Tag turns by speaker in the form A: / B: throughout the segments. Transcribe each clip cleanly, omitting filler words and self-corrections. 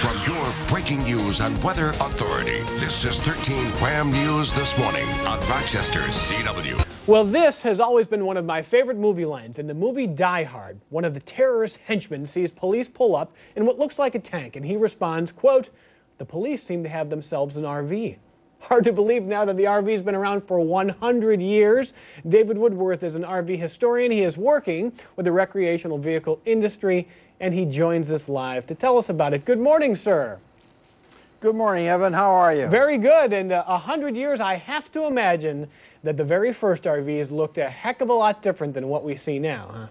A: From your breaking news and weather authority, this is 13 WHAM News This Morning on Rochester's CW.
B: Well, this has always been one of my favorite movie lines. In the movie Die Hard, one of the terrorist henchmen sees police pull up in what looks like a tank, and he responds, quote, "The police seem to have themselves an RV." Hard to believe now that the RV's been around for 100 years. David Woodworth is an RV historian. He is working with the recreational vehicle industry, and he joins us live to tell us about it. Good morning, sir.
C: Good morning, Evan. How are you?
B: Very good. And 100 years, I have to imagine that the very first RVs looked a heck of a lot different than what we see now, huh?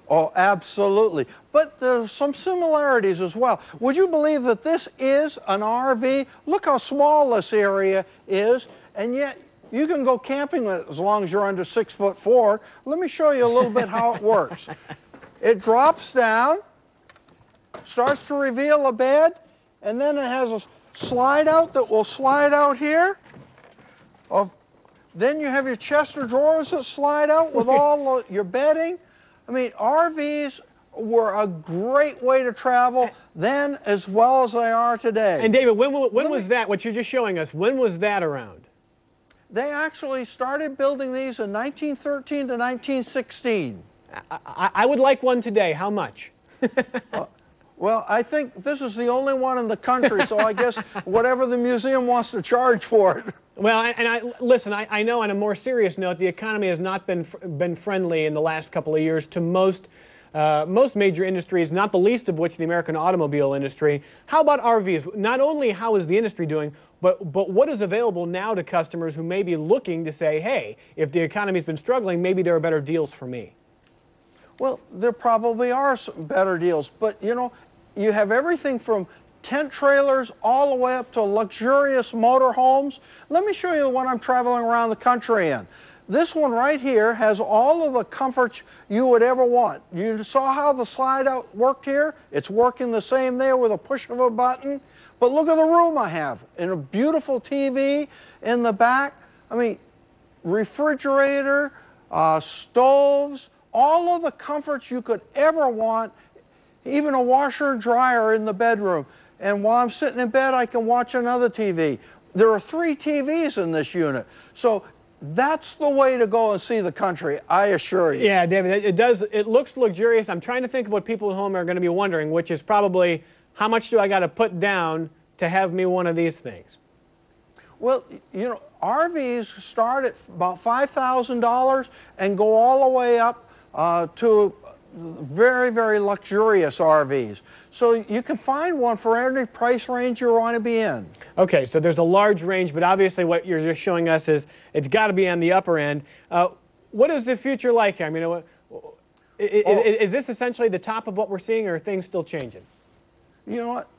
C: Oh, absolutely. But there's some similarities as well. Would you believe that this is an RV? Look how small this area is, and yet you can go camping as long as you're under 6'4". Let me show you a little bit how it works. It drops down, starts to reveal a bed, and then it has a slide out that will slide out here. Then you have your chest of drawers that slide out with all your bedding. I mean, RVs were a great way to travel then as well as they are today.
B: And David, when was that, what you're just showing us, when was that around?
C: They actually started building these in 1913 to 1916.
B: I would like one today. How much?
C: Well, I think this is the only one in the country, so I guess whatever the museum wants to charge for it.
B: Well, listen, I know on a more serious note, the economy has not been friendly in the last couple of years to most major industries, not the least of which the American automobile industry. How about RVs? Not only how is the industry doing, but what is available now to customers who may be looking to say, hey, if the economy's been struggling, maybe there are better deals for me?
C: Well, there probably are some better deals, but you know, you have everything from tent trailers all the way up to luxurious motorhomes. Let me show you the one I'm traveling around the country in. This one right here has all of the comforts you would ever want. You saw how the slide out worked here? It's working the same there with a push of a button. But look at the room I have, and a beautiful TV in the back. I mean, refrigerator, stoves, all of the comforts you could ever want, even a washer and dryer in the bedroom. And while I'm sitting in bed, I can watch another TV. There are 3 TVs in this unit. So that's the way to go and see the country, I assure you.
B: Yeah, David, it looks luxurious. I'm trying to think of what people at home are going to be wondering, which is probably, how much do I got to put down to have me one of these things?
C: Well, you know, RVs start at about $5,000 and go all the way up to very, very luxurious RVs. So you can find one for any price range you want to be in. Okay, so there's a large range, but obviously what you're just showing us is it's got to be on the upper end. What is the future like? I mean, is this essentially the top of what we're seeing, or are things still changing? You know what?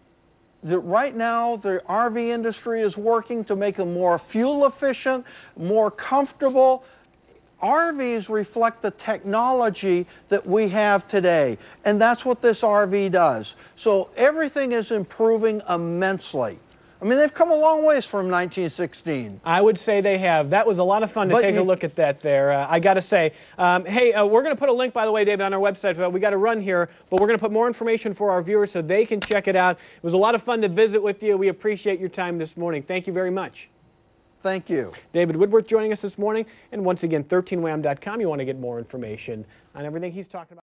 C: Right now, the RV industry is working to make them more fuel efficient, more comfortable. RVs reflect the technology that we have today, and that's what this RV does. So everything is improving immensely. I mean, they've come a long ways from 1916. I would say they have. That was a lot of fun to take a look at that there, I got to say. Hey, we're going to put a link, by the way, David, on our website. We got to run here, but we're going to put more information for our viewers so they can check it out. It was a lot of fun to visit with you. We appreciate your time this morning. Thank you very much. Thank you. David Woodworth joining us this morning. And once again, 13wham.com. You want to get more information on everything he's talking about.